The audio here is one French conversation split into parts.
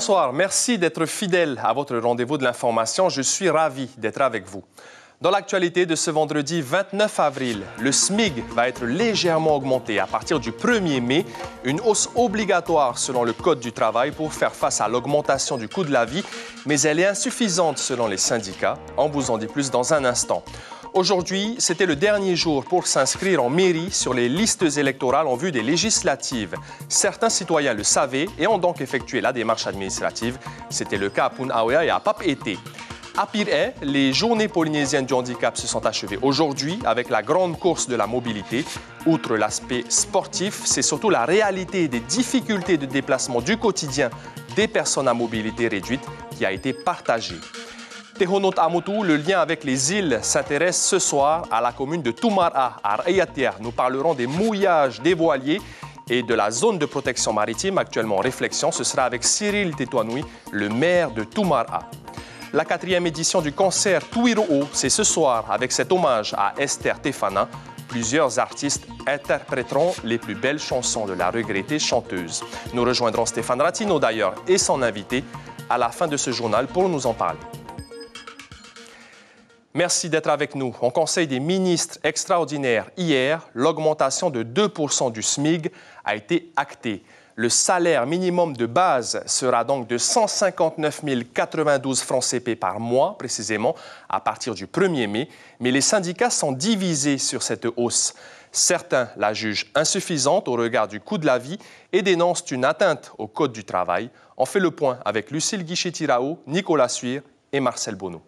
Bonsoir, merci d'être fidèle à votre rendez-vous de l'information. Je suis ravi d'être avec vous. Dans l'actualité de ce vendredi 29 avril, le SMIC va être légèrement augmenté à partir du 1er mai, une hausse obligatoire selon le Code du travail pour faire face à l'augmentation du coût de la vie, mais elle est insuffisante selon les syndicats. On vous en dit plus dans un instant. Aujourd'hui, c'était le dernier jour pour s'inscrire en mairie sur les listes électorales en vue des législatives. Certains citoyens le savaient et ont donc effectué la démarche administrative. C'était le cas à Punaouia et à Papeete. À Pirée, les journées polynésiennes du handicap se sont achevées aujourd'hui avec la grande course de la mobilité. Outre l'aspect sportif, c'est surtout la réalité des difficultés de déplacement du quotidien des personnes à mobilité réduite qui a été partagée. Tehonot Amotu, le lien avec les îles, s'intéresse ce soir à la commune de Tumara, à Raiatea. Nous parlerons des mouillages des voiliers et de la zone de protection maritime actuellement en réflexion. Ce sera avec Cyril Tetouanoui, le maire de Tumara. La 4e édition du concert Tuiro'o, c'est ce soir avec cet hommage à Esther Tefana. Plusieurs artistes interpréteront les plus belles chansons de la regrettée chanteuse. Nous rejoindrons Stéphane Ratino d'ailleurs et son invité à la fin de ce journal pour nous en parler. Merci d'être avec nous. Au Conseil des ministres extraordinaire hier, l'augmentation de 2% du SMIC a été actée. Le salaire minimum de base sera donc de 159 092 francs CP par mois, précisément, à partir du 1er mai. Mais les syndicats sont divisés sur cette hausse. Certains la jugent insuffisante au regard du coût de la vie et dénoncent une atteinte au Code du travail. On fait le point avec Lucille Guichet-Tirao, Nicolas Suire et Marcel Bonneau.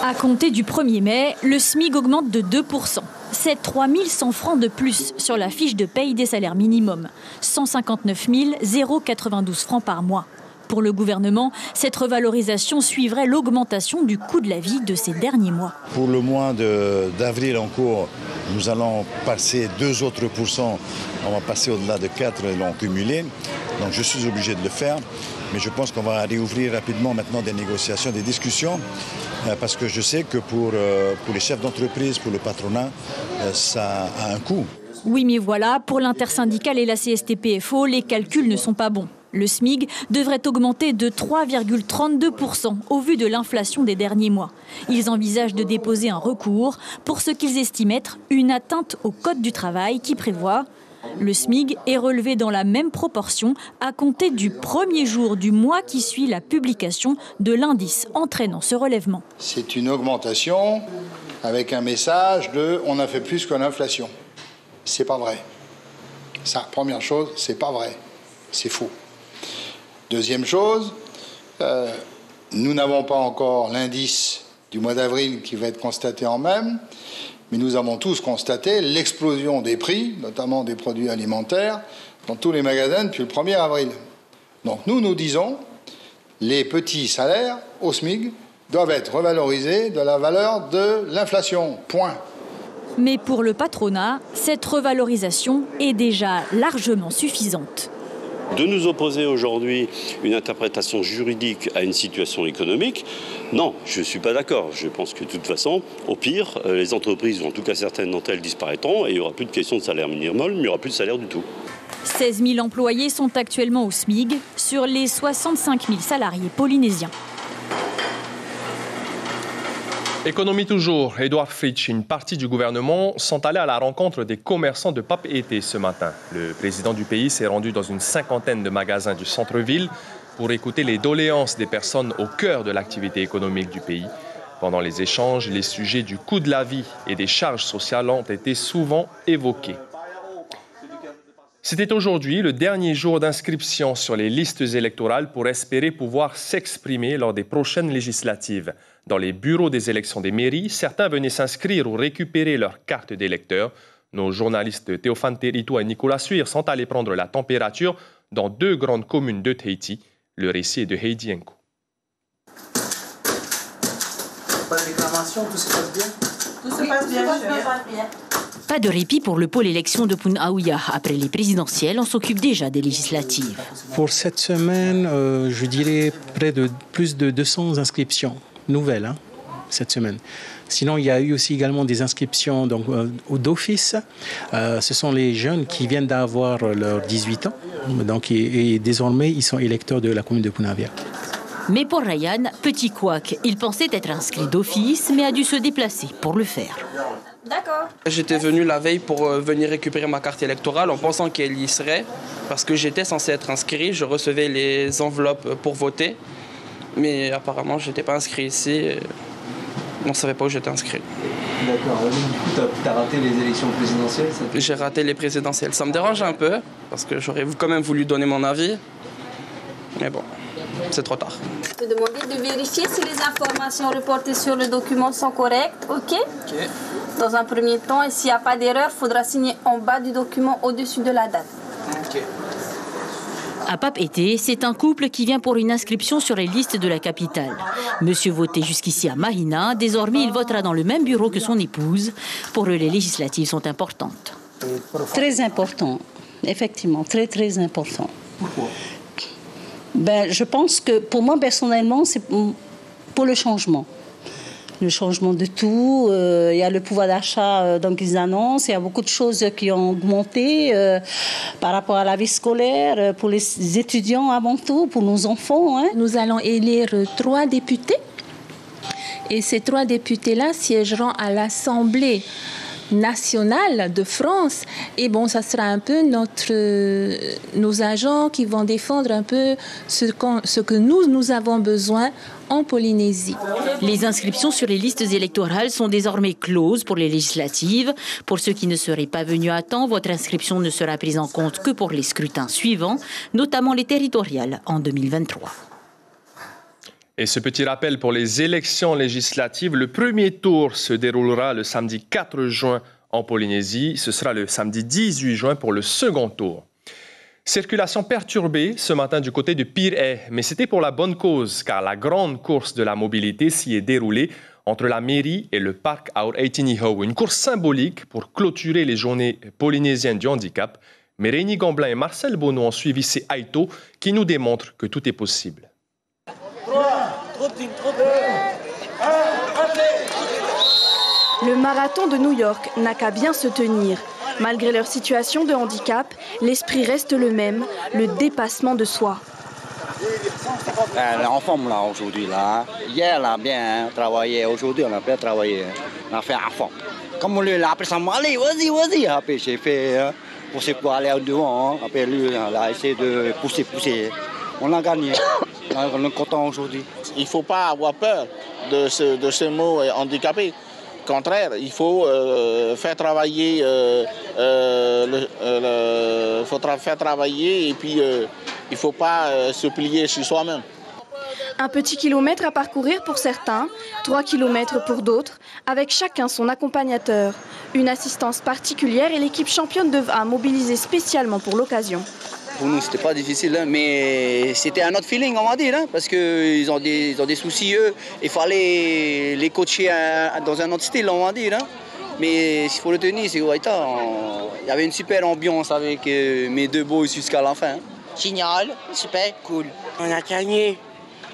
À compter du 1er mai, le SMIC augmente de 2%. C'est 3 100 francs de plus sur la fiche de paye des salaires minimums. 159 092 francs par mois. Pour le gouvernement, cette revalorisation suivrait l'augmentation du coût de la vie de ces derniers mois. Pour le mois d'avril en cours, nous allons passer 2 autres pourcents. On va passer au-delà de 4 et l'ont cumulé. Donc je suis obligé de le faire. Mais je pense qu'on va réouvrir rapidement maintenant des négociations, des discussions, parce que je sais que pour les chefs d'entreprise, pour le patronat, ça a un coût. Oui, mais voilà, pour l'intersyndicale et la CSTPFO, les calculs ne sont pas bons. Le SMIC devrait augmenter de 3,32% au vu de l'inflation des derniers mois. Ils envisagent de déposer un recours pour ce qu'ils estiment être une atteinte au Code du travail qui prévoit le SMIC est relevé dans la même proportion à compter du 1er jour du mois qui suit la publication de l'indice entraînant ce relèvement. C'est une augmentation avec un message de « on a fait plus que l'inflation ». C'est pas vrai. Ça, première chose, c'est pas vrai. C'est faux. Deuxième chose, nous n'avons pas encore l'indice du mois d'avril qui va être constaté en même. Mais nous avons tous constaté l'explosion des prix, notamment des produits alimentaires, dans tous les magasins depuis le 1er avril. Donc nous disons, les petits salaires au SMIC doivent être revalorisés de la valeur de l'inflation. Point. Mais pour le patronat, cette revalorisation est déjà largement suffisante. De nous opposer aujourd'hui une interprétation juridique à une situation économique, non, je ne suis pas d'accord. Je pense que de toute façon, au pire, les entreprises, ou en tout cas certaines d'entre elles, disparaîtront et il n'y aura plus de question de salaire minimum, il n'y aura plus de salaire du tout. 16 000 employés sont actuellement au SMIC sur les 65 000 salariés polynésiens. Économie toujours. Édouard Fritsch, une partie du gouvernement sont allés à la rencontre des commerçants de Papeete ce matin. Le président du pays s'est rendu dans une 50aine de magasins du centre-ville pour écouter les doléances des personnes au cœur de l'activité économique du pays. Pendant les échanges, les sujets du coût de la vie et des charges sociales ont été souvent évoqués. C'était aujourd'hui le dernier jour d'inscription sur les listes électorales pour espérer pouvoir s'exprimer lors des prochaines législatives. Dans les bureaux des élections des mairies, certains venaient s'inscrire ou récupérer leur carte d'électeur. Nos journalistes Théophane Territo et Nicolas Suire sont allés prendre la température dans 2 grandes communes de Tahiti. Le récit est de Heidi Enko. Pas de réclamation, tout se passe bien? Tout se passe bien. Pas de répit pour le pôle élection de Punaouia. Après les présidentielles, on s'occupe déjà des législatives. Pour cette semaine, je dirais plus de 200 inscriptions nouvelles cette semaine. Sinon, il y a eu aussi également des inscriptions d'office. Ce sont les jeunes qui viennent d'avoir leurs 18 ans. Donc, et désormais, ils sont électeurs de la commune de Punavia. Mais pour Ryan, petit couac, il pensait être inscrit d'office, mais a dû se déplacer pour le faire. D'accord. J'étais venu la veille pour venir récupérer ma carte électorale en pensant qu'elle y serait, parce que j'étais censé être inscrit, je recevais les enveloppes pour voter, mais apparemment je n'étais pas inscrit ici, on ne savait pas où j'étais inscrit. D'accord, du coup tu as raté les élections présidentielles? J'ai raté les présidentielles, ça me dérange un peu, parce que j'aurais quand même voulu donner mon avis, mais bon, c'est trop tard. Je te demandais de vérifier si les informations reportées sur le document sont correctes, ok? Dans un premier temps, et s'il n'y a pas d'erreur, il faudra signer en bas du document au-dessus de la date. Ok. À Papeete, c'est un couple qui vient pour une inscription sur les listes de la capitale. Monsieur votait jusqu'ici à Mahina, désormais il votera dans le même bureau que son épouse. Pour eux, les législatives sont importantes. Très important, effectivement, très très important. Pourquoi? Je pense que pour moi personnellement, c'est pour le changement. Le changement de tout, il y a le pouvoir d'achat qu'ils annoncent, il y a beaucoup de choses qui ont augmenté par rapport à la vie scolaire, pour les étudiants avant tout, pour nos enfants. Hein. Nous allons élire 3 députés et ces 3 députés-là siégeront à l'Assemblée nationale de France. Et bon, ça sera un peu nos agents qui vont défendre un peu ce que nous avons besoin en Polynésie. Les inscriptions sur les listes électorales sont désormais closes pour les législatives. Pour ceux qui ne seraient pas venus à temps, votre inscription ne sera prise en compte que pour les scrutins suivants, notamment les territoriales en 2023. Et ce petit rappel pour les élections législatives, le premier tour se déroulera le samedi 4 juin en Polynésie. Ce sera le samedi 18 juin pour le second tour. Circulation perturbée ce matin du côté de Pirée, mais c'était pour la bonne cause, car la grande course de la mobilité s'y est déroulée entre la mairie et le parc Aur-Aitiniho. Une course symbolique pour clôturer les journées polynésiennes du handicap. Mais Rémi Gamblin et Marcel Bonneau ont suivi ces Aito qui nous démontrent que tout est possible. Le marathon de New York n'a qu'à bien se tenir. Malgré leur situation de handicap, l'esprit reste le même, le dépassement de soi. En forme là aujourd'hui là. Hier on a bien travaillé, aujourd'hui on a bien travaillé. On a fait à fond. Comme on l'a appris ça, allez, vas-y. Après j'ai fait pousser pour aller au devant. Après lui on a essayé de pousser. On a gagné. On est content aujourd'hui. Il ne faut pas avoir peur de ce mot handicapé. Au contraire, il faut faire travailler, faire travailler et puis il ne faut pas se plier sur soi-même. Un petit kilomètre à parcourir pour certains, 3 kilomètres pour d'autres, avec chacun son accompagnateur. Une assistance particulière et l'équipe championne de VA mobilisée spécialement pour l'occasion. Pour nous, c'était pas difficile, hein, mais c'était un autre feeling, on va dire, hein, parce qu'ils ont des soucis, eux. Il fallait les coacher dans un autre style, on va dire. Hein. Mais s'il faut le tenir, c'est Waïta. Il y avait une super ambiance avec mes 2 boys jusqu'à la fin. Hein. Génial, super cool. On a gagné,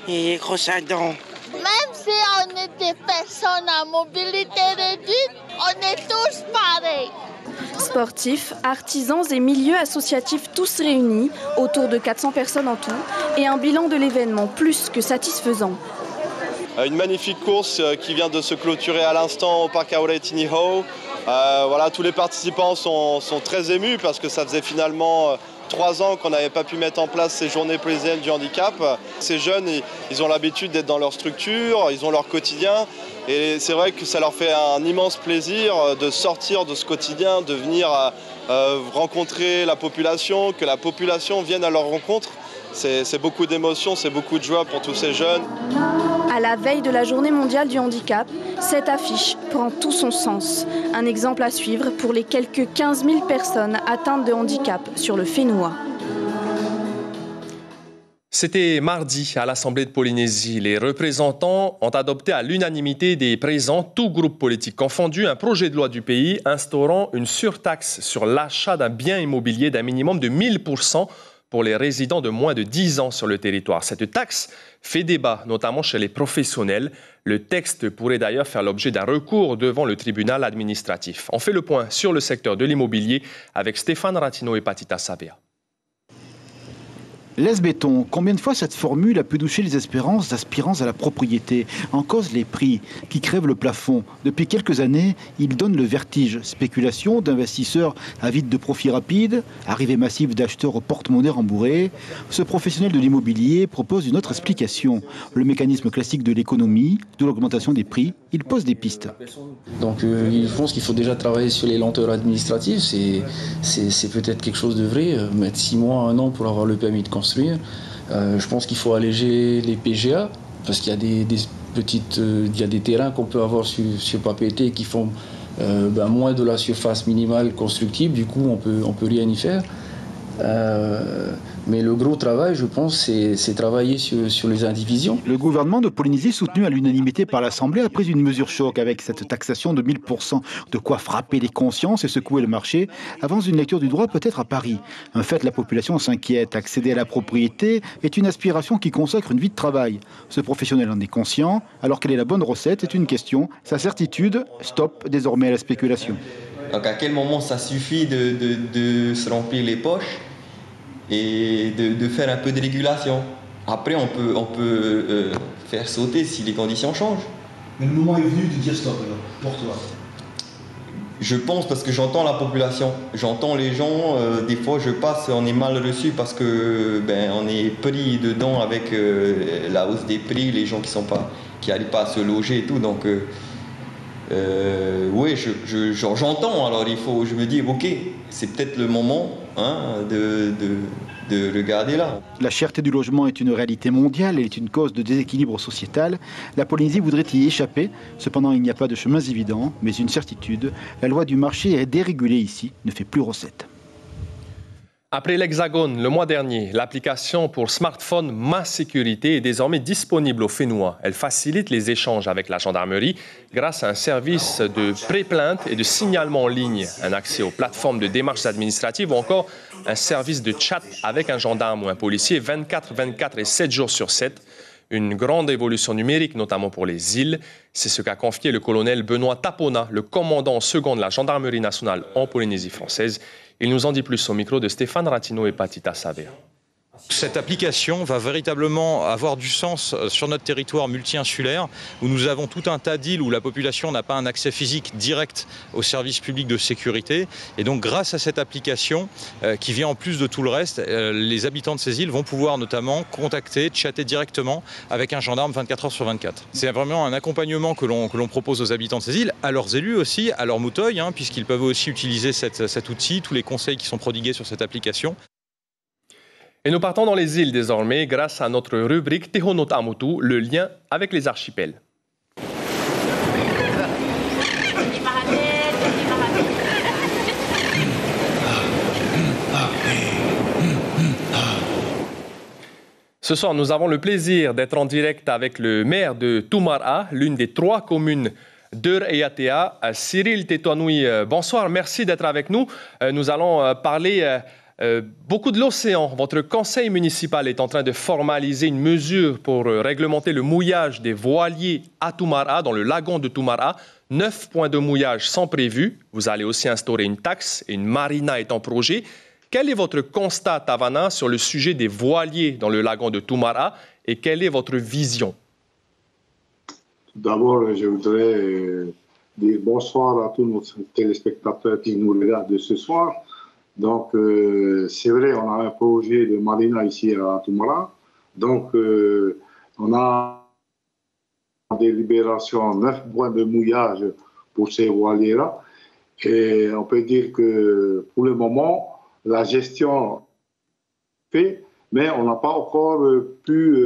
et gros dents. Même si on est des personnes à mobilité réduite, on est tous pareils. Sportifs, artisans et milieux associatifs tous réunis, autour de 400 personnes en tout, et un bilan de l'événement plus que satisfaisant. Une magnifique course qui vient de se clôturer à l'instant au parc Aur-Aitiniho. Voilà, tous les participants sont très émus parce que ça faisait finalement 3 ans qu'on n'avait pas pu mettre en place ces journées polynésiennes du handicap. Ces jeunes, ils ont l'habitude d'être dans leur structure, ils ont leur quotidien. Et c'est vrai que ça leur fait un immense plaisir de sortir de ce quotidien, de venir rencontrer la population, que la population vienne à leur rencontre. C'est beaucoup d'émotions, c'est beaucoup de joie pour tous ces jeunes. À la veille de la Journée mondiale du handicap, cette affiche prend tout son sens. Un exemple à suivre pour les quelques 15 000 personnes atteintes de handicap sur le Fénois. C'était mardi à l'Assemblée de Polynésie. Les représentants ont adopté à l'unanimité des présents, tous groupes politiques confondus, un projet de loi du pays instaurant une surtaxe sur l'achat d'un bien immobilier d'un minimum de 1000% pour les résidents de moins de 10 ans sur le territoire. Cette taxe fait débat, notamment chez les professionnels. Le texte pourrait d'ailleurs faire l'objet d'un recours devant le tribunal administratif. On fait le point sur le secteur de l'immobilier avec Stéphane Ratino et Patita Savea. Less-béton, combien de fois cette formule a pu doucher les espérances d'aspirants à la propriété? En cause les prix qui crèvent le plafond. Depuis quelques années, ils donnent le vertige. Spéculation d'investisseurs avides de profits rapides, arrivée massive d'acheteurs au porte-monnaie rembourré. Ce professionnel de l'immobilier propose une autre explication. Le mécanisme classique de l'économie, de l'augmentation des prix, il pose des pistes. Donc je pense qu'il faut déjà travailler sur les lenteurs administratives. C'est peut-être quelque chose de vrai, mettre 6 mois, 1 an pour avoir le permis de construire. Je pense qu'il faut alléger les PGA parce qu'il y a il y a des terrains qu'on peut avoir sur Papeete qui font moins de la surface minimale constructible. Du coup, on peut rien y faire. Mais le gros travail, je pense, c'est travailler sur les indivisions. Le gouvernement de Polynésie, soutenu à l'unanimité par l'Assemblée, a pris une mesure choc avec cette taxation de 1000%. De quoi frapper les consciences et secouer le marché. Avant une lecture du droit peut-être à Paris. En fait, la population s'inquiète. Accéder à la propriété est une aspiration qui consacre une vie de travail. Ce professionnel en est conscient. Alors quelle est la bonne recette est une question. Sa certitude, stop désormais à la spéculation. Donc à quel moment ça suffit de se remplir les poches et de faire un peu de régulation. Après, on peut faire sauter si les conditions changent. Mais le moment est venu de dire stop, alors, pour toi? Je pense parce que j'entends la population, j'entends les gens, des fois je passe, on est mal reçu parce que on est pris dedans avec la hausse des prix, les gens qui n'arrivent pas à se loger et tout, donc oui, j'entends, alors je me dis, ok, c'est peut-être le moment de regarder là. La cherté du logement est une réalité mondiale, elle est une cause de déséquilibre sociétal. La Polynésie voudrait y échapper, cependant il n'y a pas de chemins évidents, mais une certitude, la loi du marché est dérégulée ici, ne fait plus recette. Après l'Hexagone, le mois dernier, l'application pour smartphone Ma Sécurité est désormais disponible au Fénois. Elle facilite les échanges avec la gendarmerie grâce à un service de pré-plainte et de signalement en ligne, un accès aux plateformes de démarches administratives ou encore un service de chat avec un gendarme ou un policier 24/24 et 7 jours sur 7. Une grande évolution numérique, notamment pour les îles. C'est ce qu'a confié le colonel Benoît Tapona, le commandant second de la Gendarmerie nationale en Polynésie française. Il nous en dit plus au micro de Stéphane Ratino et Patita Savea. Cette application va véritablement avoir du sens sur notre territoire multi-insulaire où nous avons tout un tas d'îles où la population n'a pas un accès physique direct aux services publics de sécurité. Et donc grâce à cette application qui vient en plus de tout le reste, les habitants de ces îles vont pouvoir notamment contacter, chatter directement avec un gendarme 24 heures sur 24. C'est vraiment un accompagnement que l'on propose aux habitants de ces îles, à leurs élus aussi, à leurs mouteuils, puisqu'ils peuvent aussi utiliser cet outil, tous les conseils qui sont prodigués sur cette application. Et nous partons dans les îles désormais grâce à notre rubrique Tehonot Amutu, le lien avec les archipels. Ce soir, nous avons le plaisir d'être en direct avec le maire de Tumara, l'une des 3 communes d'Euratea, Cyril Tetouanoui. Bonsoir, merci d'être avec nous. Nous allons parler beaucoup de l'océan. Votre conseil municipal est en train de formaliser une mesure pour réglementer le mouillage des voiliers à Tumara, dans le lagon de Tumara. 9 points de mouillage sont prévus. Vous allez aussi instaurer une taxe et une marina est en projet. Quel est votre constat, Tavana, sur le sujet des voiliers dans le lagon de Tumara et quelle est votre vision? D'abord, je voudrais dire bonsoir à tous nos téléspectateurs qui nous regardent ce soir. Donc, c'est vrai, on a un projet de marina ici à Tumara. Donc, on a des libérations, 9 points de mouillage pour ces voiliers-là. Et on peut dire que pour le moment, la gestion fait, mais on n'a pas encore pu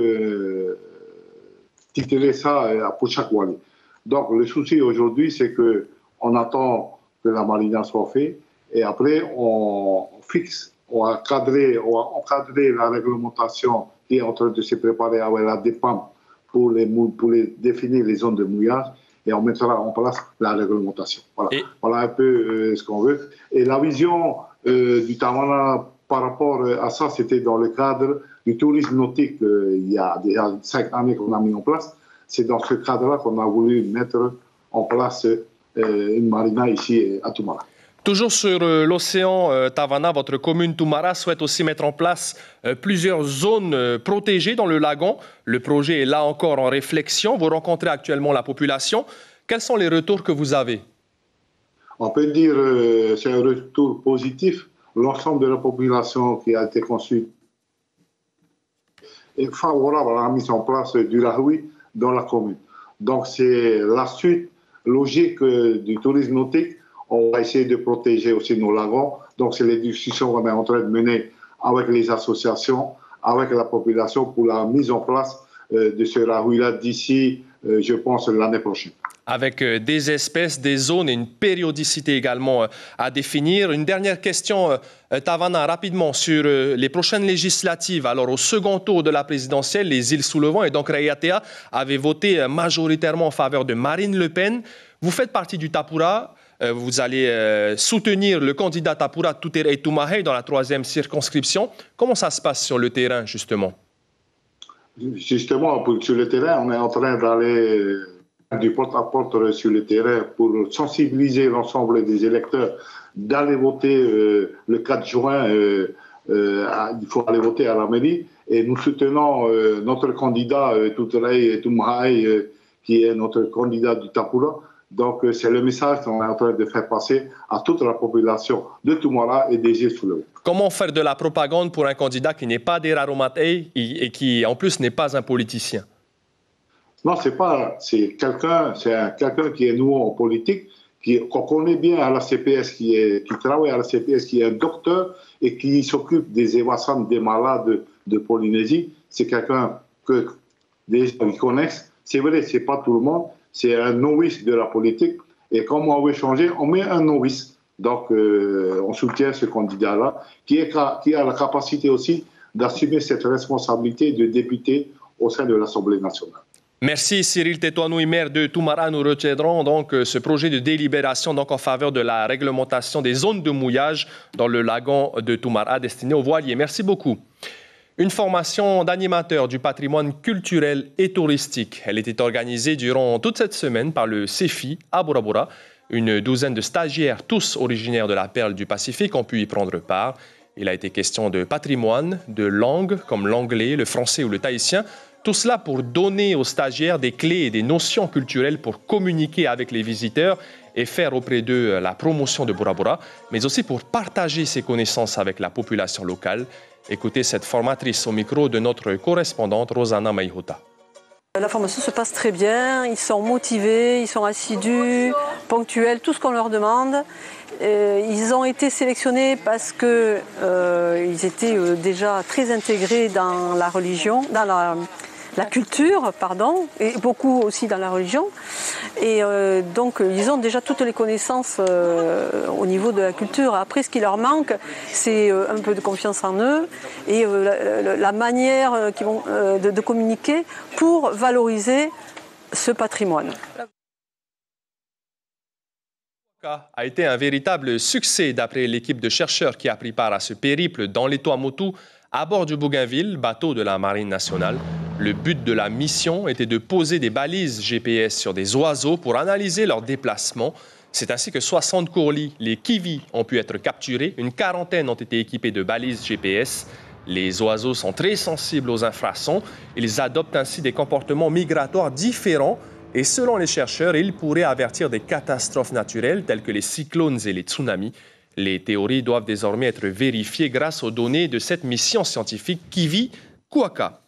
titrer ça pour chaque voilier. Donc, le souci aujourd'hui, c'est qu'on attend que la marina soit faite. Et après, on va encadrer la réglementation qui est en train de se préparer avec la DEPAM pour définir les zones de mouillage et on mettra en place la réglementation. Voilà, voilà un peu ce qu'on veut. Et la vision du Tavana par rapport à ça, c'était dans le cadre du tourisme nautique il y a déjà 5 années qu'on a mis en place. C'est dans ce cadre-là qu'on a voulu mettre en place une marina ici à Toumara. Toujours sur l'océan Tavana, votre commune Toumara souhaite aussi mettre en place plusieurs zones protégées dans le lagon. Le projet est là encore en réflexion. Vous rencontrez actuellement la population. Quels sont les retours que vous avez? On peut dire que c'est un retour positif. L'ensemble de la population qui a été conçue est favorable à la mise en place du Rahoui dans la commune. Donc c'est la suite logique du tourisme nautique. On va essayer de protéger aussi nos lagons. Donc c'est les discussions qu'on est en train de mener avec les associations, avec la population pour la mise en place de ce Rahoui-là d'ici, je pense, l'année prochaine. Avec des espèces, des zones et une périodicité également à définir. Une dernière question, Tavana, rapidement, sur les prochaines législatives. Alors, au second tour de la présidentielle, les îles sous le vent et donc Rayatea avaient voté majoritairement en faveur de Marine Le Pen. Vous faites partie du Tapura. Vous allez soutenir le candidat Tapura Toutere Toumahe dans la 3e circonscription. Comment ça se passe sur le terrain, justement? Justement, sur le terrain, on est en train d'aller du porte-à-porte sur le terrain pour sensibiliser l'ensemble des électeurs d'aller voter le 4 juin. Il faut aller voter à la mairie. Et nous soutenons notre candidat Toutere Toumahe, qui est notre candidat du Tapura. Donc, c'est le message qu'on est en train de faire passer à toute la population de Toumara et des îles sous le vent. Comment faire de la propagande pour un candidat qui n'est pas des Raromatei et qui, en plus, n'est pas un politicien? Non, c'est quelqu'un qui est nouveau en politique, qu'on connaît bien à la CPS, qui travaille à la CPS, qui est un docteur et qui s'occupe des évacuations des malades de Polynésie. C'est quelqu'un que les gens connaissent. C'est vrai, c'est pas tout le monde. C'est un novice de la politique. Et comme on veut changer, on met un novice. Donc, on soutient ce candidat-là, qui a la capacité aussi d'assumer cette responsabilité de député au sein de l'Assemblée nationale. Merci Cyril Tétouanoui, maire de Toumara. Nous retiendrons donc ce projet de délibération donc en faveur de la réglementation des zones de mouillage dans le lagon de Toumara destiné aux voiliers. Merci beaucoup. Une formation d'animateur du patrimoine culturel et touristique. Elle était organisée durant toute cette semaine par le CEFI à Bora Bora. Une douzaine de stagiaires, tous originaires de la perle du Pacifique, ont pu y prendre part. Il a été question de patrimoine, de langues comme l'anglais, le français ou le tahitien. Tout cela pour donner aux stagiaires des clés et des notions culturelles pour communiquer avec les visiteurs et faire auprès d'eux la promotion de Bora Bora, mais aussi pour partager ces connaissances avec la population locale. Écoutez cette formatrice au micro de notre correspondante Rosanna Maïhota. La formation se passe très bien, ils sont motivés, ils sont assidus, ponctuels, tout ce qu'on leur demande. Ils ont été sélectionnés parce qu'ils étaient déjà très intégrés dans la religion, dans la culture, pardon, et beaucoup aussi dans la religion. Et donc, ils ont déjà toutes les connaissances au niveau de la culture. Après, ce qui leur manque, c'est un peu de confiance en eux et la manière de communiquer pour valoriser ce patrimoine. A été un véritable succès d'après l'équipe de chercheurs qui a pris part à ce périple dans les Tuamotu à bord du Bougainville, bateau de la Marine nationale. Le but de la mission était de poser des balises GPS sur des oiseaux pour analyser leurs déplacements. C'est ainsi que 60 courlis, les kiwis, ont pu être capturés. Une quarantaine ont été équipés de balises GPS. Les oiseaux sont très sensibles aux infrasons. Ils adoptent ainsi des comportements migratoires différents. Et selon les chercheurs, ils pourraient avertir des catastrophes naturelles telles que les cyclones et les tsunamis. Les théories doivent désormais être vérifiées grâce aux données de cette mission scientifique Kiwi Kuaka.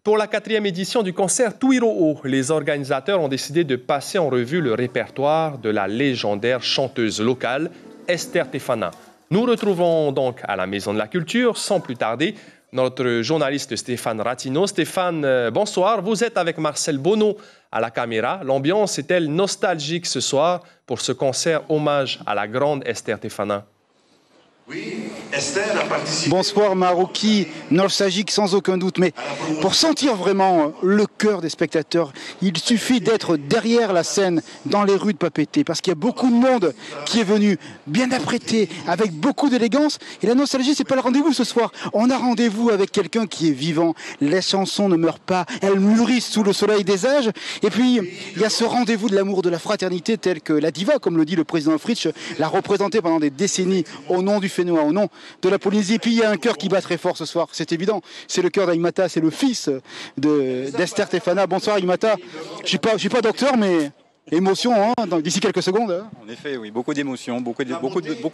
Pour la 4e édition du concert Tuiro'o, les organisateurs ont décidé de passer en revue le répertoire de la légendaire chanteuse locale Esther Tefana. Nous retrouvons donc à la Maison de la Culture, sans plus tarder, notre journaliste Stéphane Ratino. Stéphane, bonsoir. Vous êtes avec Marcel Bono à la caméra. L'ambiance est-elle nostalgique ce soir pour ce concert hommage à la grande Esther Tefana? Bonsoir Marouki, nostalgique sans aucun doute, mais pour sentir vraiment le cœur des spectateurs, il suffit d'être derrière la scène, dans les rues de Papeete, parce qu'il y a beaucoup de monde qui est venu bien apprêté, avec beaucoup d'élégance, et la nostalgie c'est pas le rendez-vous ce soir, on a rendez-vous avec quelqu'un qui est vivant, les chansons ne meurent pas, elles mûrissent sous le soleil des âges, et puis il y a ce rendez-vous de l'amour, de la fraternité, tel que la diva, comme le dit le président Fritsch, l'a représenté pendant des décennies, au nom du Fénois, au nom de la Polynésie. Et puis il y a un cœur qui bat très fort ce soir, c'est évident. C'est le cœur d'Aïmata, c'est le fils d'Esther Tefana. Bonsoir Aïmata. Je suis pas docteur, mais émotion hein, d'ici quelques secondes. Hein. En effet, oui, beaucoup d'émotions, beaucoup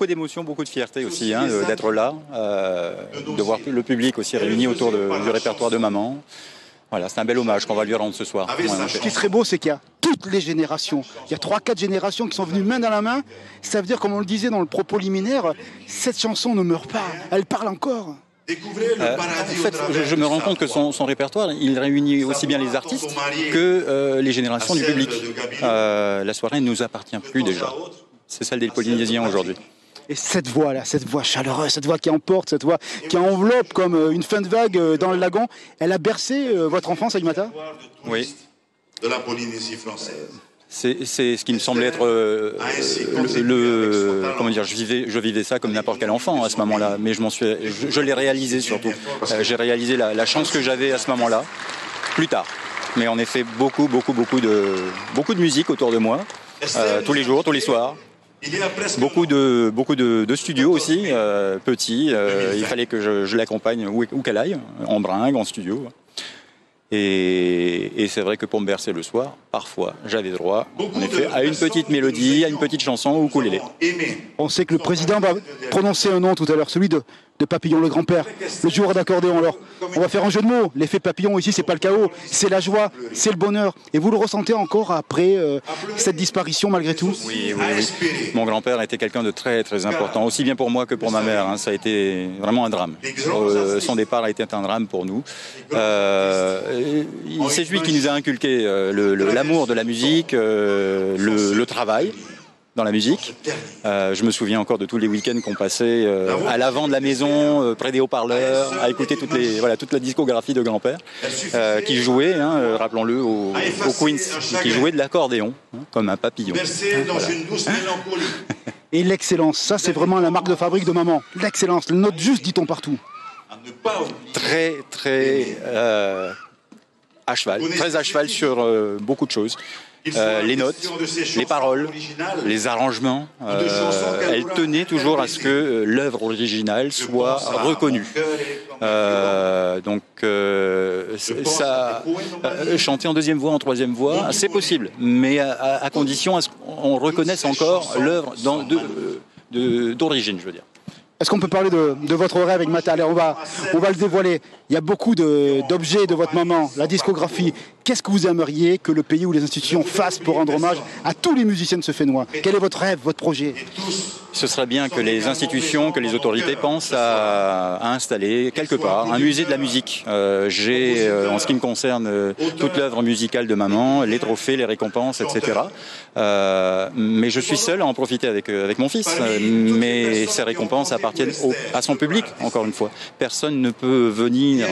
d'émotions, beaucoup de fierté aussi hein, d'être là, de voir le public aussi réuni autour du répertoire de maman. Voilà, c'est un bel hommage qu'on va lui rendre ce soir. Ce qui serait beau, c'est qu'il y a toutes les générations. Il y a 3-4 générations qui sont venues main dans la main. Ça veut dire, comme on le disait dans le propos liminaire, cette chanson ne meurt pas, elle parle encore. En fait, je me rends compte que son répertoire, il réunit aussi bien les artistes que les générations du public. La soirée ne nous appartient plus déjà. C'est celle des Polynésiens aujourd'hui. Et cette voix-là, cette voix chaleureuse, cette voix qui emporte, cette voix qui enveloppe comme une fin de vague dans le lagon, elle a bercé votre enfance, Aïmata ? Oui. De la Polynésie française. C'est ce qui me semblait être comment dire, je vivais ça comme n'importe quel enfant à ce moment-là, mais je l'ai réalisé surtout. J'ai réalisé la chance que j'avais à ce moment-là, plus tard. Mais en effet, beaucoup de musique autour de moi, tous les jours, tous les soirs. Beaucoup de studios aussi, petits. Il fallait que je l'accompagne où qu'elle aille, en bringue, en studio. Et c'est vrai que pour me bercer le soir, parfois, j'avais droit, en effet, à une petite mélodie, à une petite chanson ou ukulélé. On sait que le président va prononcer un nom tout à l'heure, celui de Papillon, le grand-père, le joueur d'accordéon. Alors, on va faire un jeu de mots. L'effet papillon ici, c'est pas le chaos, c'est la joie, c'est le bonheur. Et vous le ressentez encore après cette disparition, malgré tout ? Oui. Mon grand-père était quelqu'un de très, très important, aussi bien pour moi que pour ma mère. Hein. Ça a été vraiment un drame. Son départ a été un drame pour nous. C'est lui qui nous a inculqué l'amour de la musique, le travail dans la musique. Je me souviens encore de tous les week-ends qu'on passait à l'avant de la maison, près des haut-parleurs, à écouter toute la discographie de grand-père, qui jouait, hein, rappelons-le, au Queens, qui jouait de l'accordéon, hein, comme un papillon. Voilà. Et l'excellence, ça c'est vraiment la marque de fabrique de maman. L'excellence, le note juste, dit-on partout. Très, très à cheval sur beaucoup de choses. Les notes, les paroles, les arrangements, elle tenait toujours à ce que l'œuvre originale soit reconnue. Chanter en deuxième voix, en troisième voix, c'est possible, mais à condition à ce qu'on reconnaisse encore l'œuvre d'origine, je veux dire. Est-ce qu'on peut parler de votre rêve avec Mata ? Allez, on va le dévoiler. Il y a beaucoup d'objets de votre maman, la discographie. Qu'est-ce que vous aimeriez que le pays ou les institutions fassent pour rendre hommage à tous les musiciens de ce Fénois ? Quel est votre rêve, votre projet ? Ce serait bien que les institutions, que les autorités pensent à installer quelque part un musée de la musique. J'ai, en ce qui me concerne, toute l'œuvre musicale de maman, les trophées, les récompenses, etc. Mais je suis seul à en profiter avec mon fils. Mais ces récompenses appartiennent à son public, encore une fois. Personne ne peut venir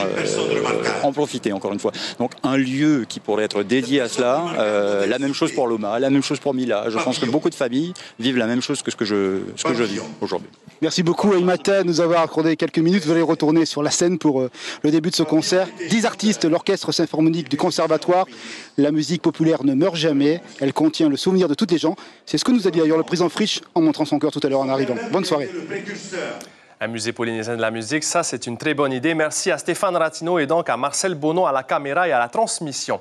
en profiter, encore une fois. Donc un lieu qui pourrait être dédié à cela, la même chose pour Loma, la même chose pour Mila. Je pense que beaucoup de familles vivent la même chose que ce que je vis aujourd'hui. Merci beaucoup Aïmata de nous avoir accordé quelques minutes. Vous allez retourner sur la scène pour le début de ce concert. 10 artistes, l'orchestre symphonique du conservatoire. La musique populaire ne meurt jamais. Elle contient le souvenir de toutes les gens. C'est ce que nous a dit d'ailleurs le président Fritsch en montrant son cœur tout à l'heure en arrivant. Bonne soirée. Un musée polynésien de la musique, ça c'est une très bonne idée. Merci à Stéphane Ratino et donc à Marcel Bonneau à la caméra et à la transmission.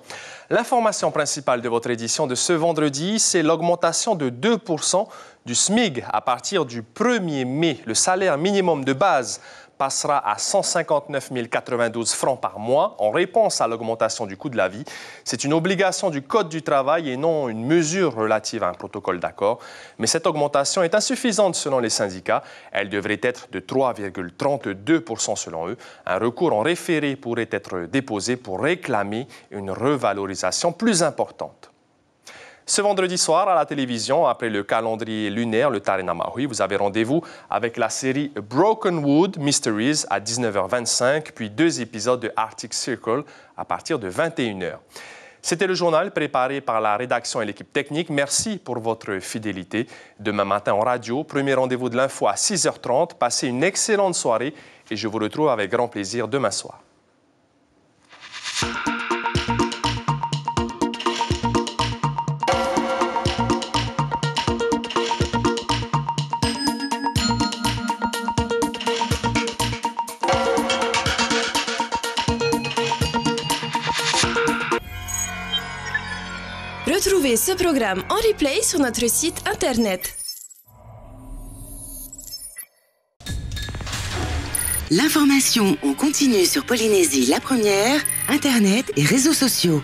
L'information principale de votre édition de ce vendredi, c'est l'augmentation de 2% du SMIC à partir du 1er mai. Le salaire minimum de base passera à 159 092 francs par mois en réponse à l'augmentation du coût de la vie. C'est une obligation du Code du travail et non une mesure relative à un protocole d'accord. Mais cette augmentation est insuffisante selon les syndicats. Elle devrait être de 3,32% selon eux. Un recours en référé pourrait être déposé pour réclamer une revalorisation plus importante. Ce vendredi soir à la télévision, après le calendrier lunaire, le Tarina Maui, vous avez rendez-vous avec la série Broken Wood Mysteries à 19h25, puis 2 épisodes de Arctic Circle à partir de 21h. C'était le journal préparé par la rédaction et l'équipe technique. Merci pour votre fidélité. Demain matin en radio, premier rendez-vous de l'info à 6h30. Passez une excellente soirée et je vous retrouve avec grand plaisir demain soir. Retrouvez ce programme en replay sur notre site internet. L'information en continu sur Polynésie la première, internet et réseaux sociaux.